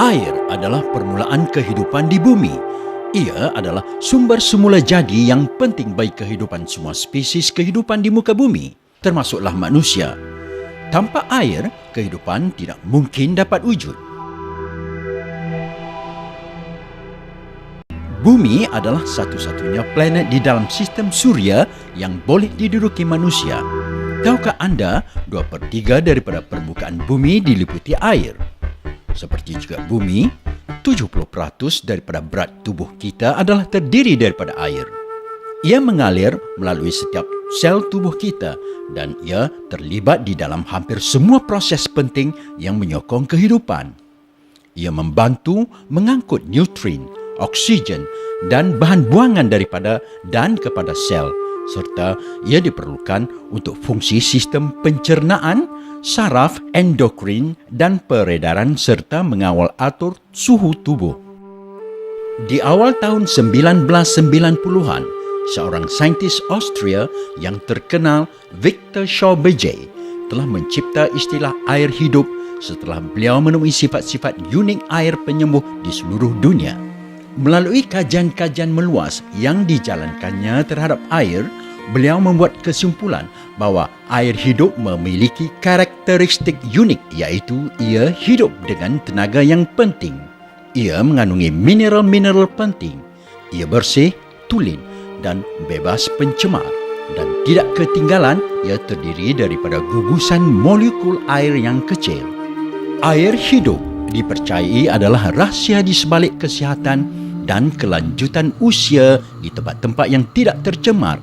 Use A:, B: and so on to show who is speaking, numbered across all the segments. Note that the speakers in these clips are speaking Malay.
A: Air adalah permulaan kehidupan di bumi. Ia adalah sumber semula jadi yang penting bagi kehidupan semua spesies kehidupan di muka bumi, termasuklah manusia. Tanpa air, kehidupan tidak mungkin dapat wujud. Bumi adalah satu-satunya planet di dalam sistem suria yang boleh diduduki manusia. Tahukah anda, 2/3 daripada permukaan bumi diliputi air? Seperti juga bumi, 70% daripada berat tubuh kita adalah terdiri daripada air. Ia mengalir melalui setiap sel tubuh kita dan ia terlibat di dalam hampir semua proses penting yang menyokong kehidupan. Ia membantu mengangkut nutrien, oksigen dan bahan buangan daripada dan kepada sel, serta ia diperlukan untuk fungsi sistem pencernaan, saraf, endokrin dan peredaran serta mengawal atur suhu tubuh. Di awal tahun 1990-an, seorang saintis Austria yang terkenal, Victor Schauberger, telah mencipta istilah air hidup setelah beliau menemui sifat-sifat unik air penyembuh di seluruh dunia. Melalui kajian-kajian meluas yang dijalankannya terhadap air, beliau membuat kesimpulan bahawa air hidup memiliki karakteristik unik, iaitu ia hidup dengan tenaga yang penting. Ia mengandungi mineral-mineral penting. Ia bersih, tulen dan bebas pencemar. Dan tidak ketinggalan, ia terdiri daripada gugusan molekul air yang kecil. Air hidup dipercayai adalah rahsia di sebalik kesihatan dan kelanjutan usia di tempat-tempat yang tidak tercemar,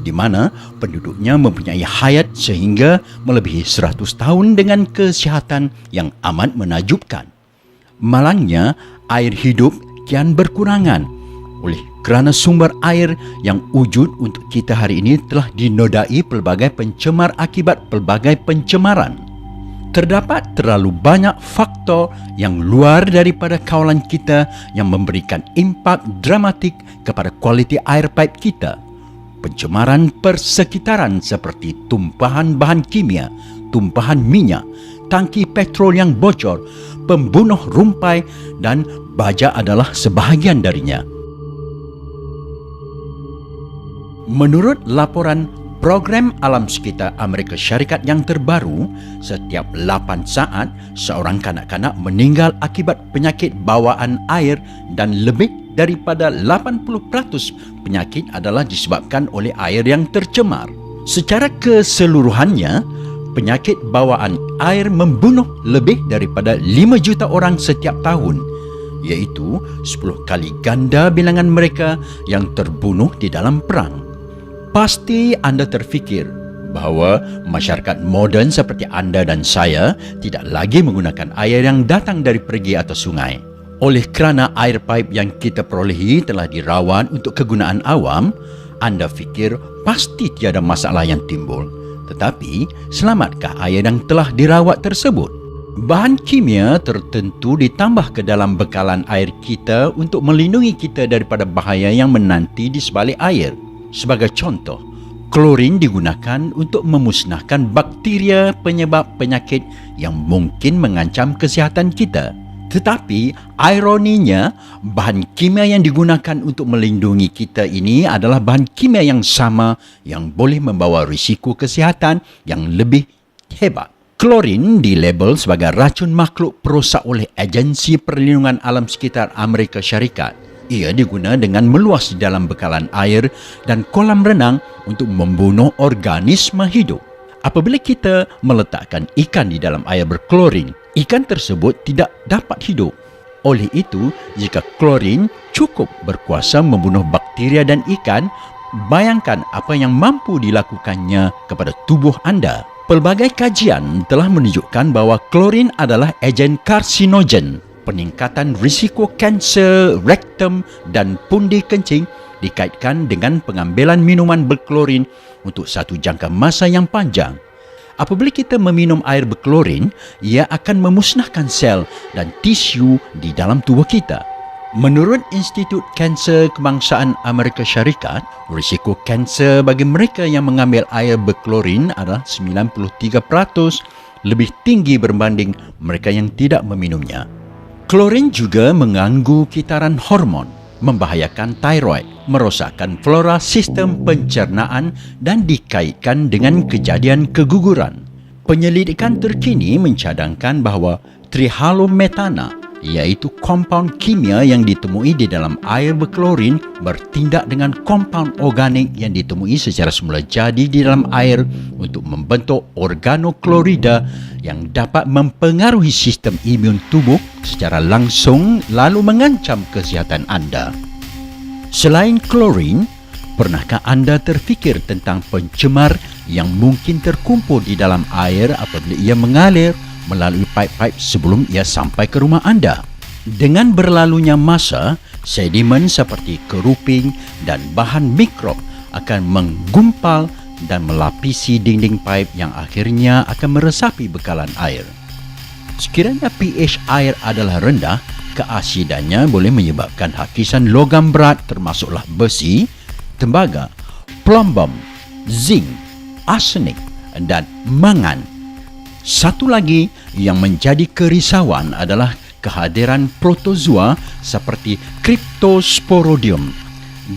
A: di mana penduduknya mempunyai hayat sehingga melebihi 100 tahun dengan kesihatan yang amat menakjubkan. Malangnya, air hidup kian berkurangan oleh kerana sumber air yang wujud untuk kita hari ini telah dinodai pelbagai pencemar akibat pelbagai pencemaran. Terdapat terlalu banyak faktor yang luar daripada kawalan kita yang memberikan impak dramatik kepada kualiti air pipe kita. Pencemaran persekitaran seperti tumpahan bahan kimia, tumpahan minyak, tangki petrol yang bocor, pembunuh rumpai dan baja adalah sebahagian darinya. Menurut laporan Program Alam Sekitar Amerika Syarikat yang terbaru, setiap 8 saat seorang kanak-kanak meninggal akibat penyakit bawaan air dan lebih daripada 80% penyakit adalah disebabkan oleh air yang tercemar. Secara keseluruhannya, penyakit bawaan air membunuh lebih daripada 5 juta orang setiap tahun, iaitu 10 kali ganda bilangan mereka yang terbunuh di dalam perang. Pasti anda terfikir bahawa masyarakat moden seperti anda dan saya tidak lagi menggunakan air yang datang dari perigi atau sungai. Oleh kerana air pipe yang kita perolehi telah dirawat untuk kegunaan awam, anda fikir pasti tiada masalah yang timbul. Tetapi, selamatkah air yang telah dirawat tersebut? Bahan kimia tertentu ditambah ke dalam bekalan air kita untuk melindungi kita daripada bahaya yang menanti di sebalik air. Sebagai contoh, klorin digunakan untuk memusnahkan bakteria penyebab penyakit yang mungkin mengancam kesihatan kita. Tetapi, ironinya, bahan kimia yang digunakan untuk melindungi kita ini adalah bahan kimia yang sama yang boleh membawa risiko kesihatan yang lebih hebat. Klorin dilabel sebagai racun makhluk perosak oleh Agensi Perlindungan Alam Sekitar Amerika Syarikat. Ia diguna dengan meluas di dalam bekalan air dan kolam renang untuk membunuh organisma hidup. Apabila kita meletakkan ikan di dalam air berklorin, ikan tersebut tidak dapat hidup. Oleh itu, jika klorin cukup berkuasa membunuh bakteria dan ikan, bayangkan apa yang mampu dilakukannya kepada tubuh anda. Pelbagai kajian telah menunjukkan bahawa klorin adalah ejen karsinogen. Peningkatan risiko kanser rektum dan pundi kencing dikaitkan dengan pengambilan minuman berklorin untuk satu jangka masa yang panjang. Apabila kita meminum air berklorin, ia akan memusnahkan sel dan tisu di dalam tubuh kita. Menurut Institut Kanser Kebangsaan Amerika Syarikat, risiko kanser bagi mereka yang mengambil air berklorin adalah 93% lebih tinggi berbanding mereka yang tidak meminumnya. Klorin juga mengganggu kitaran hormon, membahayakan tiroid, merosakkan flora sistem pencernaan dan dikaitkan dengan kejadian keguguran. Penyelidikan terkini mencadangkan bahawa trihalometana, iaitu kompaun kimia yang ditemui di dalam air berklorin, bertindak dengan kompaun organik yang ditemui secara semula jadi di dalam air untuk membentuk organoklorida yang dapat mempengaruhi sistem imun tubuh secara langsung lalu mengancam kesihatan anda. Selain klorin, pernahkah anda terfikir tentang pencemar yang mungkin terkumpul di dalam air apabila ia mengalir melalui pipe-pipe sebelum ia sampai ke rumah anda? Dengan berlalunya masa, sedimen seperti keruping dan bahan mikrob akan menggumpal dan melapisi dinding pipe yang akhirnya akan meresapi bekalan air. Sekiranya pH air adalah rendah, keasidannya boleh menyebabkan hakisan logam berat termasuklah besi, tembaga, plumbum, zinc, arsenik dan mangan. Satu lagi yang menjadi kerisauan adalah kehadiran protozoa seperti Cryptosporidium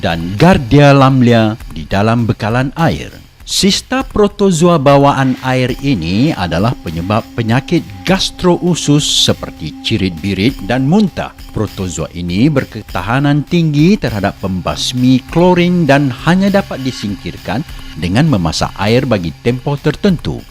A: dan Giardia lamblia di dalam bekalan air. Sista protozoa bawaan air ini adalah penyebab penyakit gastrousus seperti cirit-birit dan muntah. Protozoa ini berketahanan tinggi terhadap pembasmi klorin dan hanya dapat disingkirkan dengan memasak air bagi tempoh tertentu.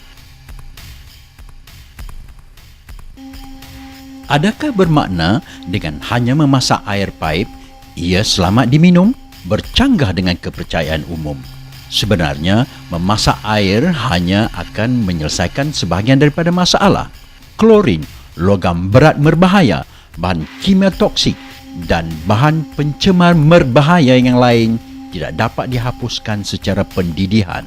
A: Adakah bermakna dengan hanya memasak air paip, ia selamat diminum? Bercanggah dengan kepercayaan umum. Sebenarnya, memasak air hanya akan menyelesaikan sebahagian daripada masalah. Klorin, logam berat berbahaya, bahan kimia toksik dan bahan pencemar berbahaya yang lain tidak dapat dihapuskan secara pendidihan.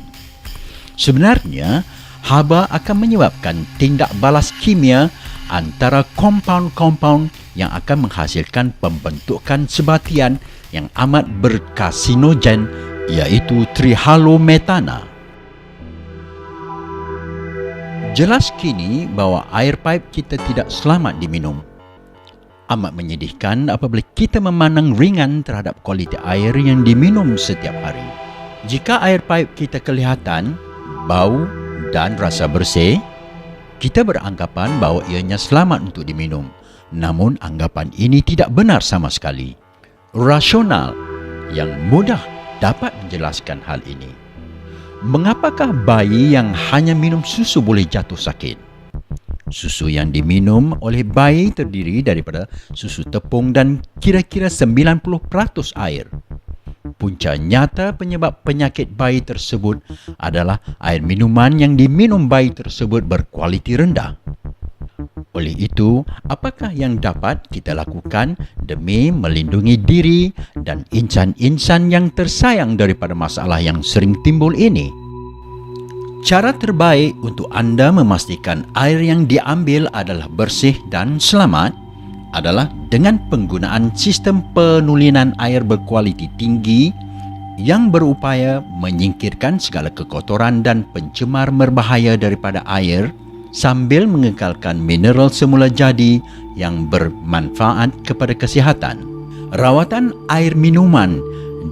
A: Sebenarnya, haba akan menyebabkan tindak balas kimia antara kompaun-kompaun yang akan menghasilkan pembentukan sebatian yang amat berkarsinogen, iaitu trihalometana. Jelas kini bahawa air paip kita tidak selamat diminum. Amat menyedihkan apabila kita memandang ringan terhadap kualiti air yang diminum setiap hari. Jika air paip kita kelihatan, bau dan rasa bersih, kita beranggapan bahawa ianya selamat untuk diminum. Namun anggapan ini tidak benar sama sekali. Rasional yang mudah dapat menjelaskan hal ini. Mengapakah bayi yang hanya minum susu boleh jatuh sakit? Susu yang diminum oleh bayi terdiri daripada susu tepung dan kira-kira 90% air. Punca nyata penyebab penyakit bayi tersebut adalah air minuman yang diminum bayi tersebut berkualiti rendah. Oleh itu, apakah yang dapat kita lakukan demi melindungi diri dan insan-insan yang tersayang daripada masalah yang sering timbul ini? Cara terbaik untuk anda memastikan air yang diambil adalah bersih dan selamat adalah dengan penggunaan sistem penulinan air berkualiti tinggi yang berupaya menyingkirkan segala kekotoran dan pencemar berbahaya daripada air sambil mengekalkan mineral semula jadi yang bermanfaat kepada kesihatan. Rawatan air minuman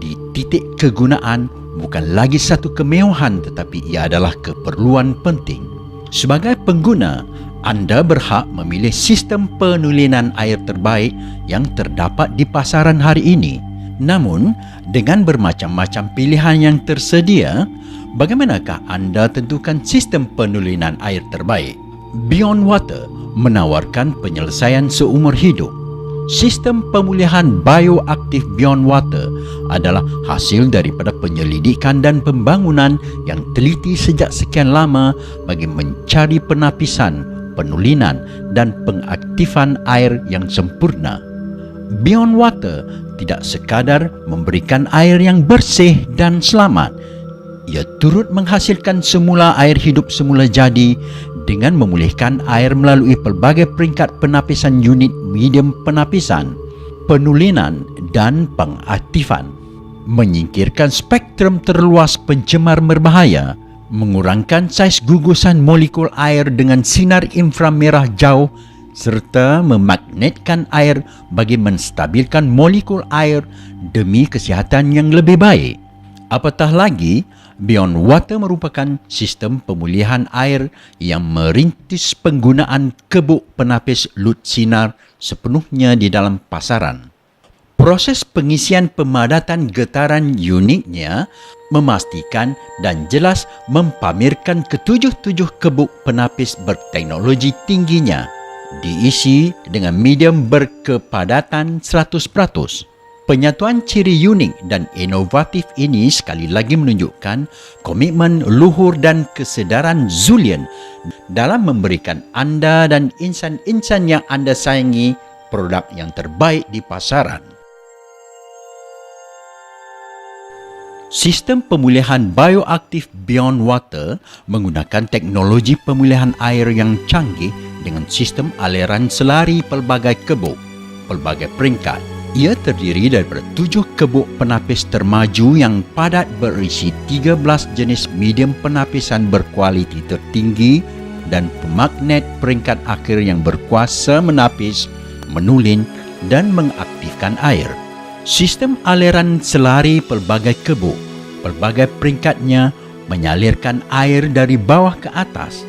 A: di titik kegunaan bukan lagi satu kemewahan tetapi ia adalah keperluan penting. Sebagai pengguna, anda berhak memilih sistem penulinan air terbaik yang terdapat di pasaran hari ini. Namun, dengan bermacam-macam pilihan yang tersedia, bagaimanakah anda tentukan sistem penulinan air terbaik? Beyond Water menawarkan penyelesaian seumur hidup. Sistem pemulihan bioaktif Beyond Water adalah hasil daripada penyelidikan dan pembangunan yang teliti sejak sekian lama bagi mencari penapisan, penulinan dan pengaktifan air yang sempurna. Beyond Water tidak sekadar memberikan air yang bersih dan selamat. Ia turut menghasilkan semula air hidup semula jadi dengan memulihkan air melalui pelbagai peringkat penapisan unit medium penapisan, penulinan dan pengaktifan, menyingkirkan spektrum terluas pencemar berbahaya, mengurangkan saiz gugusan molekul air dengan sinar inframerah jauh serta memagnetkan air bagi menstabilkan molekul air demi kesihatan yang lebih baik. Apatah lagi, Beyond Water merupakan sistem pemulihan air yang merintis penggunaan kebuk penapis lut sinar sepenuhnya di dalam pasaran. Proses pengisian pemadatan getaran uniknya memastikan dan jelas mempamerkan ketujuh-tujuh kebuk penapis berteknologi tingginya, diisi dengan medium berkepadatan 100%. Penyatuan ciri unik dan inovatif ini sekali lagi menunjukkan komitmen luhur dan kesedaran Zulian dalam memberikan anda dan insan-insan yang anda sayangi produk yang terbaik di pasaran. Sistem pemulihan bioaktif Beyond Water menggunakan teknologi pemulihan air yang canggih dengan sistem aliran selari pelbagai kebuk, pelbagai peringkat. Ia terdiri daripada 7 kebuk penapis termaju yang padat berisi 13 jenis medium penapisan berkualiti tertinggi dan pemagnet peringkat akhir yang berkuasa menapis, menulin dan mengaktifkan air. Sistem aliran selari pelbagai kebuk, pelbagai peringkatnya menyalirkan air dari bawah ke atas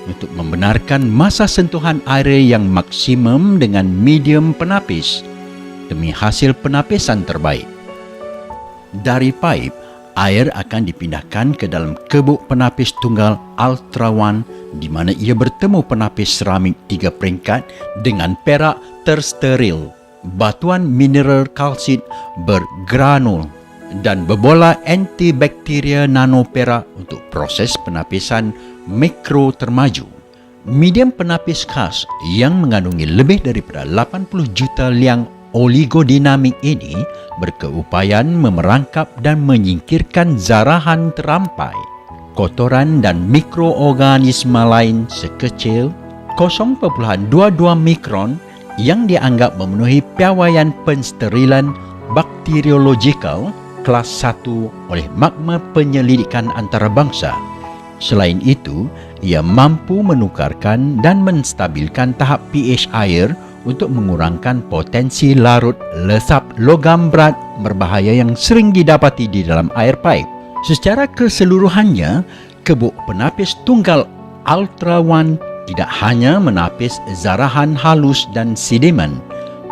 A: untuk membenarkan masa sentuhan air yang maksimum dengan medium penapis demi hasil penapisan terbaik. Dari pipe, air akan dipindahkan ke dalam kebuk penapis tunggal Ultra One di mana ia bertemu penapis seramik 3 peringkat dengan perak tersteril, batuan mineral kalsit bergranul dan bebola antibakteria nano perak untuk proses penapisan mikro termaju. Medium penapis khas yang mengandungi lebih daripada 80 juta liang oligodinamik ini berkeupayaan memerangkap dan menyingkirkan zarahan terampai, kotoran dan mikroorganisme lain sekecil 0.22 mikron yang dianggap memenuhi piawaian pensterilan bakteriologikal kelas 1 oleh magma penyelidikan antarabangsa. Selain itu, ia mampu menukarkan dan menstabilkan tahap pH air untuk mengurangkan potensi larut lesap logam berat berbahaya yang sering didapati di dalam air pipe. Secara keseluruhannya, kebuk penapis tunggal Ultra One tidak hanya menapis zarahan halus dan sedimen,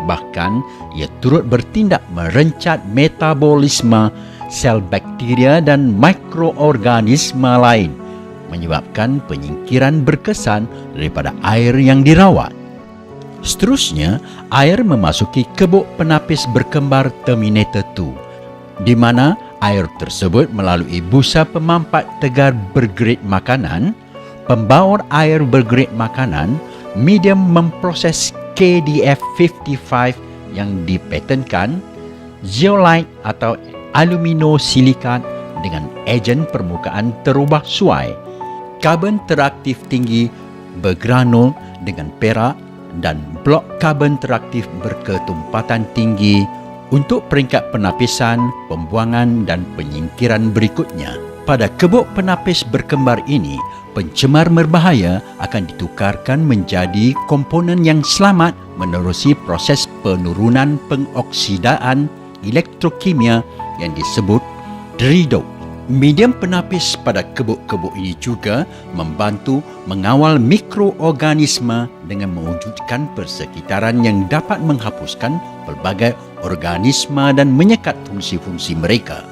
A: bahkan ia turut bertindak merencat metabolisme sel bakteria dan mikroorganisme lain, menyebabkan penyingkiran berkesan daripada air yang dirawat. Seterusnya, air memasuki kebuk penapis berkembar Terminator 2, di mana air tersebut melalui busa pemampat tegar bergrade makanan, pembaur air bergrade makanan, medium memproses KDF55 yang dipatenkan, zeolite atau aluminosilikat dengan ejen permukaan terubah suai, karbon teraktif tinggi bergranul dengan perak dan blok karbon teraktif berketumpatan tinggi untuk peringkat penapisan, pembuangan dan penyingkiran berikutnya. Pada kebuk penapis berkembar ini, pencemar berbahaya akan ditukarkan menjadi komponen yang selamat menerusi proses penurunan pengoksidaan elektrokimia yang disebut redox. Medium penapis pada kebuk-kebuk ini juga membantu mengawal mikroorganisme dengan mewujudkan persekitaran yang dapat menghapuskan pelbagai organisme dan menyekat fungsi-fungsi mereka.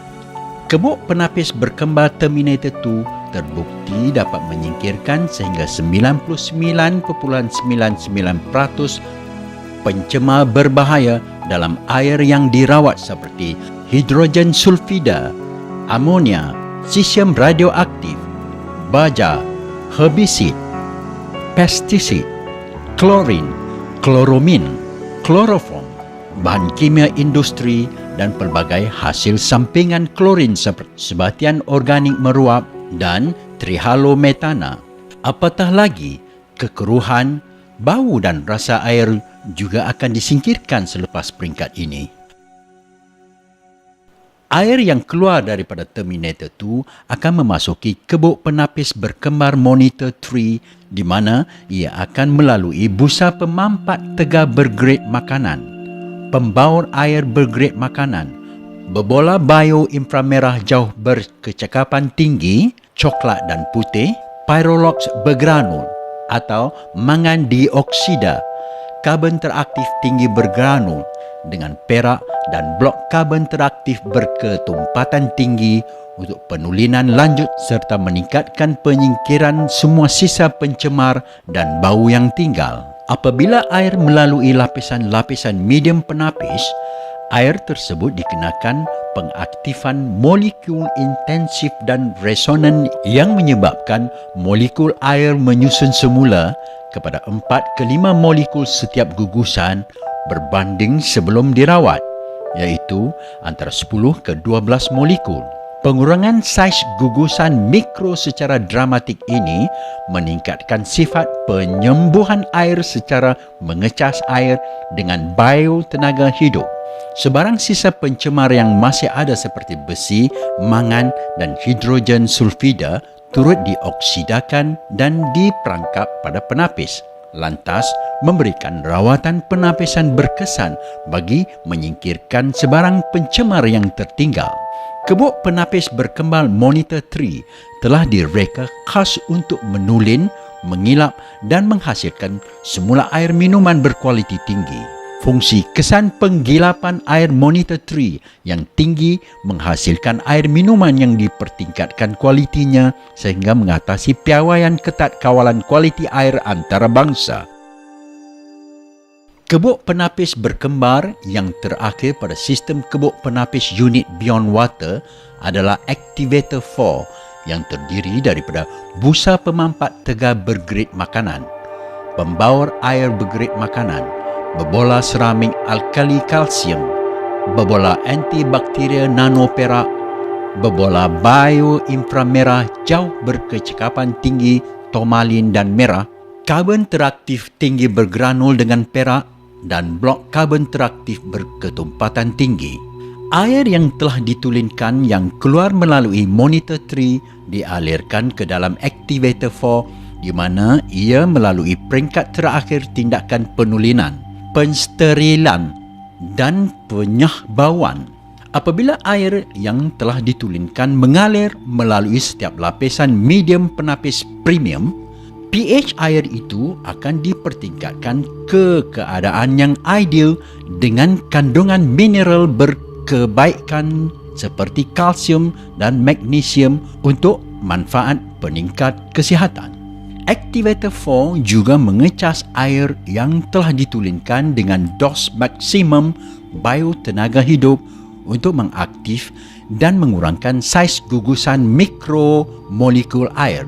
A: Kebuk penapis berkembar Terminator 2 terbukti dapat menyingkirkan sehingga 99.99% pencemar berbahaya dalam air yang dirawat seperti hidrogen sulfida, amonia, cesium radioaktif, baja, herbisid, pestisid, klorin, kloromin, kloroform, bahan kimia industri dan pelbagai hasil sampingan klorin seperti sebatian organik meruap dan trihalometana. Apatah lagi, kekeruhan, bau dan rasa air juga akan disingkirkan selepas peringkat ini. Air yang keluar daripada terminator itu akan memasuki kebuk penapis berkembar monitor 3 di mana ia akan melalui busa pemampat tegar bergrade makanan, pembaur air bergrade makanan, berbola bio inframerah jauh berkecakapan tinggi, coklat dan putih, pyrolox bergranul atau mangan dioksida, karbon teraktif tinggi bergranul dengan perak dan blok karbon teraktif berketumpatan tinggi untuk penulinan lanjut serta meningkatkan penyingkiran semua sisa pencemar dan bau yang tinggal. Apabila air melalui lapisan-lapisan medium penapis, air tersebut dikenakan pengaktifan molekul intensif dan resonan yang menyebabkan molekul air menyusun semula kepada 4 ke 5 molekul setiap gugusan berbanding sebelum dirawat, iaitu antara 10 ke 12 molekul. Pengurangan saiz gugusan mikro secara dramatik ini meningkatkan sifat penyembuhan air secara mengecas air dengan biotenaga hidup. Sebarang sisa pencemar yang masih ada seperti besi, mangan dan hidrogen sulfida turut dioksidakan dan diperangkap pada penapis. Lantas memberikan rawatan penapisan berkesan bagi menyingkirkan sebarang pencemar yang tertinggal. Kebuk penapis berkembang monitor 3 telah direka khas untuk menulin, mengilap dan menghasilkan semula air minuman berkualiti tinggi. Fungsi kesan penggilapan air monitor 3 yang tinggi menghasilkan air minuman yang dipertingkatkan kualitinya sehingga mengatasi piawaian ketat kawalan kualiti air antarabangsa. Kebuk penapis berkembar yang terakhir pada sistem kebuk penapis unit Beyond Water adalah Activator 4 yang terdiri daripada busa pemampat tegar bergrade makanan, pembaur air bergrade makanan, berbola seramik alkali kalsium, berbola antibakteria nano perak, berbola bio inframerah jauh berkecakapan tinggi tourmalin dan merah, karbon teraktif tinggi bergranul dengan perak dan blok karbon teraktif berketumpatan tinggi. Air yang telah ditulinkan yang keluar melalui monitor 3 dialirkan ke dalam Activator 4 di mana ia melalui peringkat terakhir tindakan penulinan, pensterilan dan penyahbauan. Apabila air yang telah ditulinkan mengalir melalui setiap lapisan medium penapis premium, pH air itu akan dipertingkatkan ke keadaan yang ideal dengan kandungan mineral berkebaikan seperti kalsium dan magnesium untuk manfaat peningkat kesihatan. Activator 4 juga mengecas air yang telah ditulinkan dengan dos maksimum biotenaga hidup untuk mengaktif dan mengurangkan saiz gugusan mikro molekul air.